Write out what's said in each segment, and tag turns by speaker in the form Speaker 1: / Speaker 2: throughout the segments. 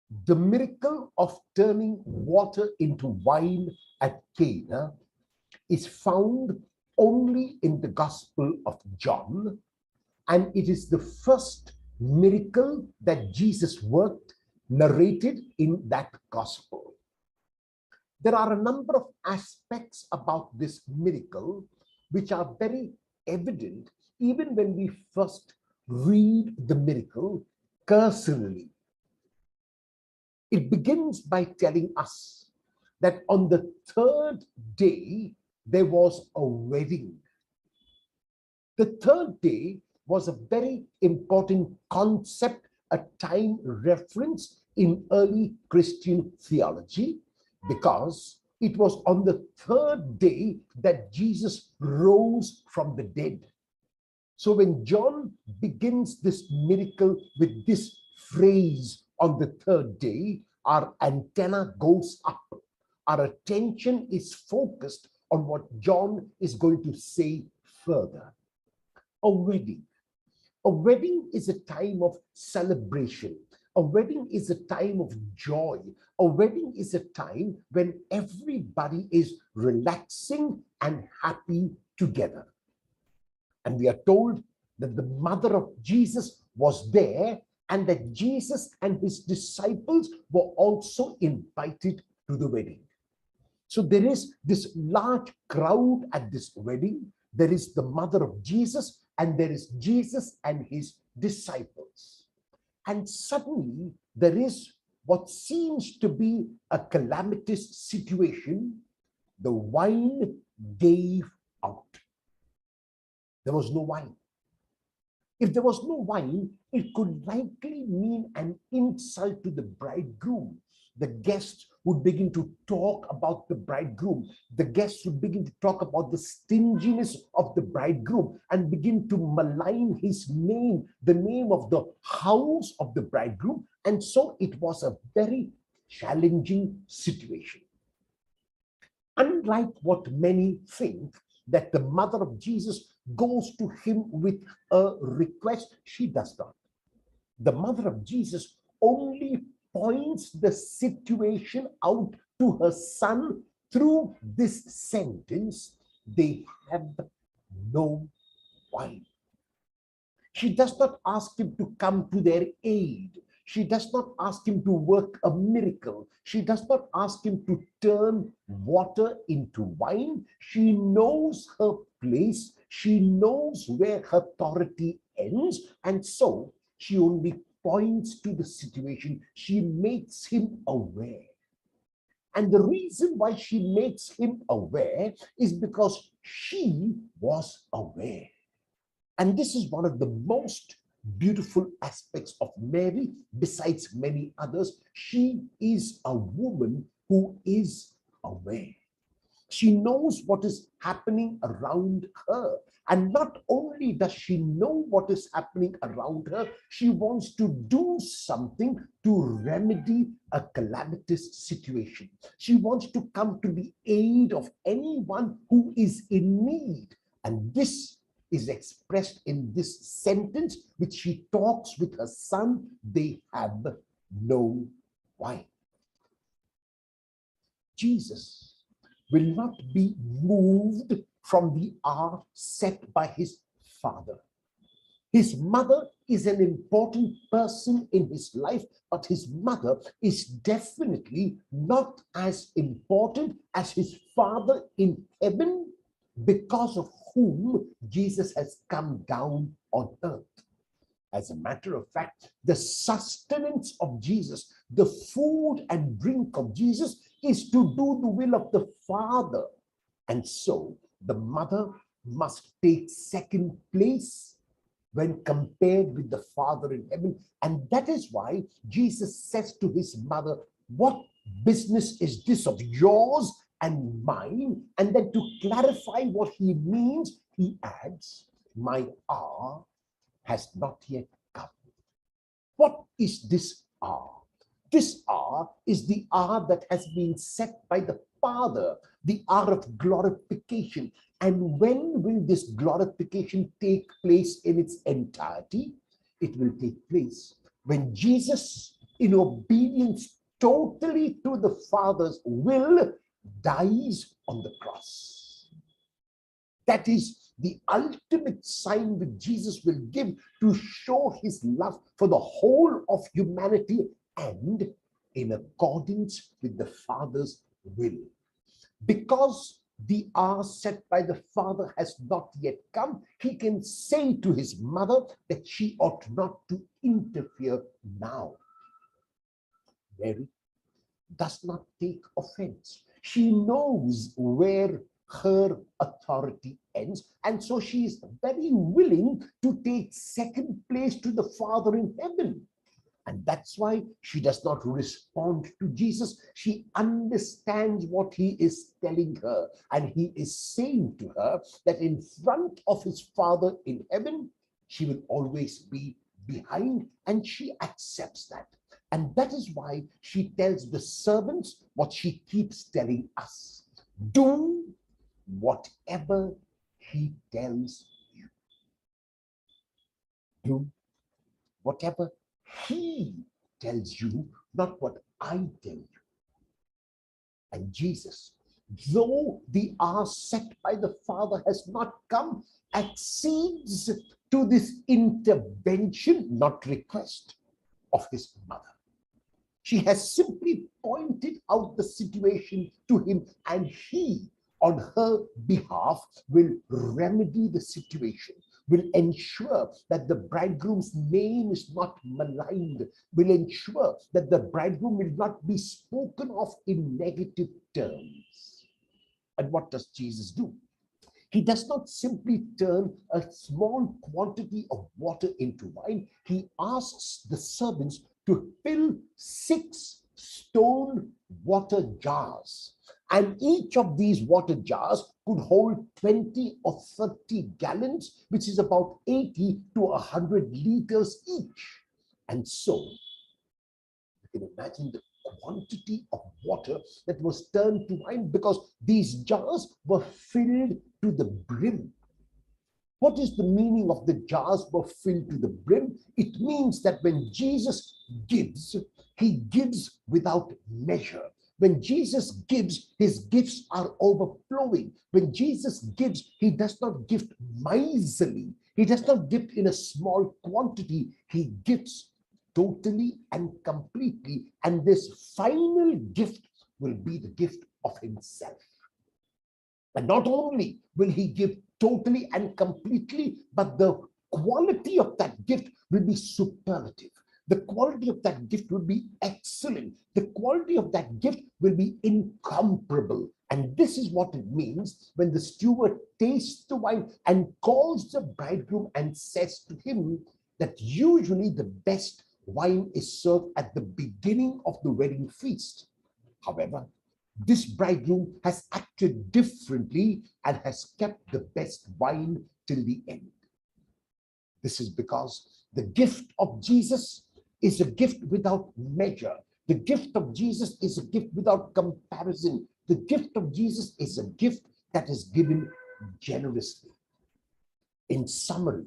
Speaker 1: The miracle of turning water into wine at Cana is found only in the Gospel of John, and it is the first miracle that Jesus worked narrated in that Gospel. There are a number of aspects about this miracle which are very evident even when we first read the miracle cursorily. It begins by telling us that on the third day there was a wedding. The third day was a very important concept, a time reference in early Christian theology, because it was on the third day that Jesus rose from the dead. So when John begins this miracle with this phrase, on the third day, our antenna goes up. Our attention is focused on what John is going to say further. A wedding. A wedding is a time of celebration. A wedding is a time of joy. A wedding is a time when everybody is relaxing and happy together. And we are told that the mother of Jesus was there, and that Jesus and his disciples were also invited to the wedding. So there is this large crowd at this wedding. There is the mother of Jesus, and there is Jesus and his disciples. And suddenly there is what seems to be a calamitous situation. The wine gave out. There was no wine. If there was no wine, it could likely mean an insult to the bridegroom. The guests would begin to talk about the bridegroom. The guests would begin to talk about the stinginess of the bridegroom and begin to malign his name, the name of the house of the bridegroom. And so it was a very challenging situation. Unlike what many think, that the mother of Jesus goes to him with a request, she does not. The mother of Jesus only points the situation out to her son through this sentence: they have no wine. She does not ask him to come to their aid. She does not ask him to work a miracle. She does not ask him to turn water into wine. She knows her place. She knows where her authority ends. And so she only points to the situation. She makes him aware. And the reason why she makes him aware is because she was aware. And this is one of the most beautiful aspects of Mary, besides many others. She is a woman who is aware. She knows what is happening around her. And not only does she know what is happening around her, she wants to do something to remedy a calamitous situation. She wants to come to the aid of anyone who is in need. And this is expressed in this sentence, which she talks with her son: they have no wine. Jesus will not be moved from the hour set by his Father. His mother is an important person in his life, but his mother is definitely not as important as his Father in heaven, because of whom Jesus has come down on earth. As a matter of fact, the sustenance of Jesus, the food and drink of Jesus, is to do the will of the Father. And so the mother must take second place when compared with the Father in heaven. And that is why Jesus says to his mother, "What business is this of yours and mine?" And then to clarify what he means, he adds, "My hour has not yet come." What is this hour? This hour is the hour that has been set by the Father, the hour of glorification. And when will this glorification take place in its entirety? It will take place when Jesus in obedience totally to the Father's will, dies on the cross. That is the ultimate sign that Jesus will give to show his love for the whole of humanity and in accordance with the Father's will. Because the hour set by the Father has not yet come, he can say to his mother that she ought not to interfere now. Mary does not take offense. She knows where her authority ends, and so she is very willing to take second place to the Father in heaven. And that's why she does not respond to Jesus. She understands what he is telling her. And he is saying to her that in front of his Father in heaven, she will always be behind, and she accepts that. And that is why she tells the servants what she keeps telling us. Do whatever he tells you. Do whatever he tells you, not what I tell you. And Jesus, though the hour set by the Father has not come, accedes to this intervention, not request, of his mother. She has simply pointed out the situation to him, and he, on her behalf, will remedy the situation, will ensure that the bridegroom's name is not maligned, will ensure that the bridegroom will not be spoken of in negative terms. And what does Jesus do? He does not simply turn a small quantity of water into wine. He asks the servants to fill 6 stone water jars. And each of these water jars could hold 20 or 30 gallons, which is about 80 to 100 liters each. And so, you can imagine the quantity of water that was turned to wine, because these jars were filled to the brim. What is the meaning of the jars were filled to the brim? It means that when Jesus gives, he gives without measure. When Jesus gives, his gifts are overflowing. When Jesus gives, he does not give miserly. He does not give in a small quantity. He gives totally and completely. And this final gift will be the gift of himself. And not only will he give totally and completely, but the quality of that gift will be superlative. The quality of that gift will be excellent. The quality of that gift will be incomparable. And this is what it means when the steward tastes the wine and calls the bridegroom and says to him that usually the best wine is served at the beginning of the wedding feast. However, this bridegroom has acted differently and has kept the best wine till the end. This is because the gift of Jesus is a gift without measure. The gift of Jesus is a gift without comparison. The gift of Jesus is a gift that is given generously. In summary,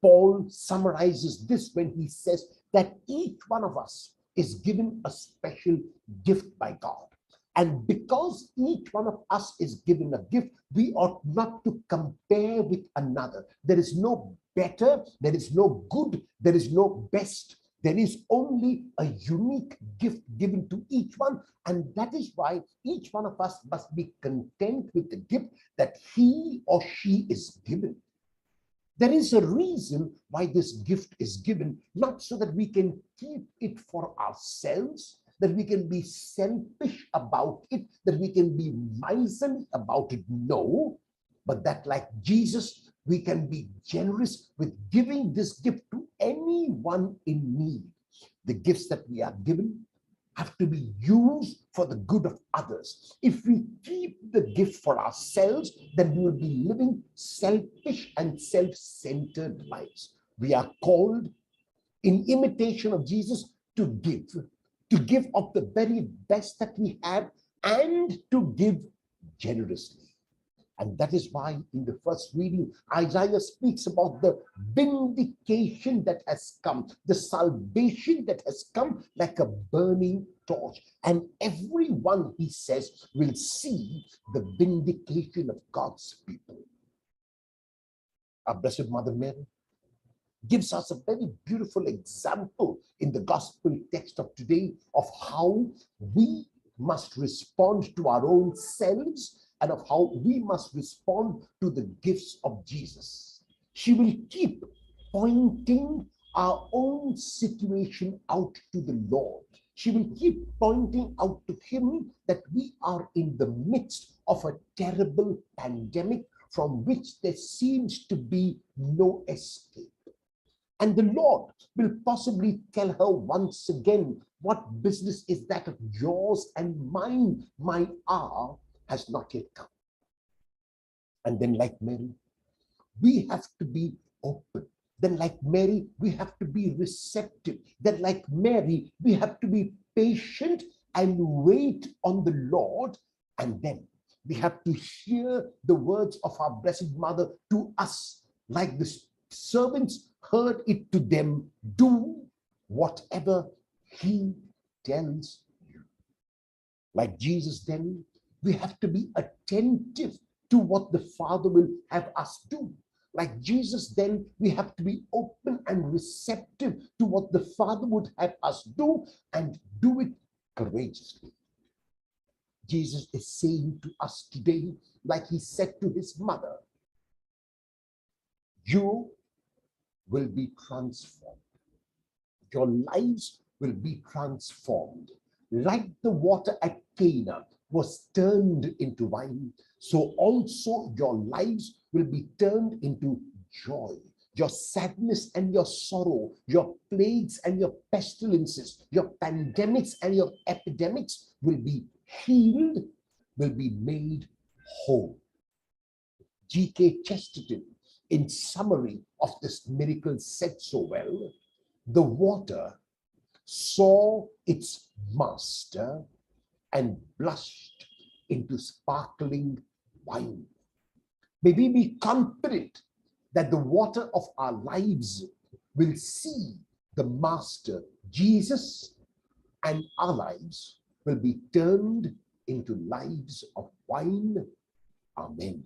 Speaker 1: Paul summarizes this when he says that each one of us is given a special gift by God. And because each one of us is given a gift, we ought not to compare with another. There is no better, there is no good, there is no best. There is only a unique gift given to each one. And that is why each one of us must be content with the gift that he or she is given. There is a reason why this gift is given, not so that we can keep it for ourselves, that we can be selfish about it, that we can be miserly about it. No, but that like Jesus, we can be generous with giving this gift to anyone in need. The gifts that we are given have to be used for the good of others. If we keep the gift for ourselves, then we will be living selfish and self-centered lives. We are called, in imitation of Jesus, to give of the very best that we have, and to give generously. And that is why in the first reading, Isaiah speaks about the vindication that has come, the salvation that has come like a burning torch. And everyone, he says, will see the vindication of God's people. Our Blessed Mother Mary gives us a very beautiful example in the gospel text of today of how we must respond to our own selves and of how we must respond to the gifts of Jesus. She will keep pointing our own situation out to the Lord. She will keep pointing out to him that we are in the midst of a terrible pandemic from which there seems to be no escape. And the Lord will possibly tell her once again, what business is that of yours and mine? My hour has not yet come. And then, like Mary, we have to be open. Then, like Mary, we have to be receptive. Then, like Mary, we have to be patient and wait on the Lord. And then we have to hear the words of our Blessed Mother to us, like the servants heard it to them, do whatever he tells you. Like Jesus, then, we have to be attentive to what the Father will have us do. Like Jesus, then, we have to be open and receptive to what the Father would have us do and do it courageously. Jesus is saying to us today, like he said to his mother, you will be transformed. Your lives will be transformed. Like the water at Cana was turned into wine, so also your lives will be turned into joy. Your sadness and your sorrow, your plagues and your pestilences, your pandemics and your epidemics will be healed, will be made whole. G.K. Chesterton, in summary of this miracle, said so well, the water saw its master and blushed into sparkling wine. May we be confident that the water of our lives will see the master, Jesus, and our lives will be turned into lives of wine. Amen.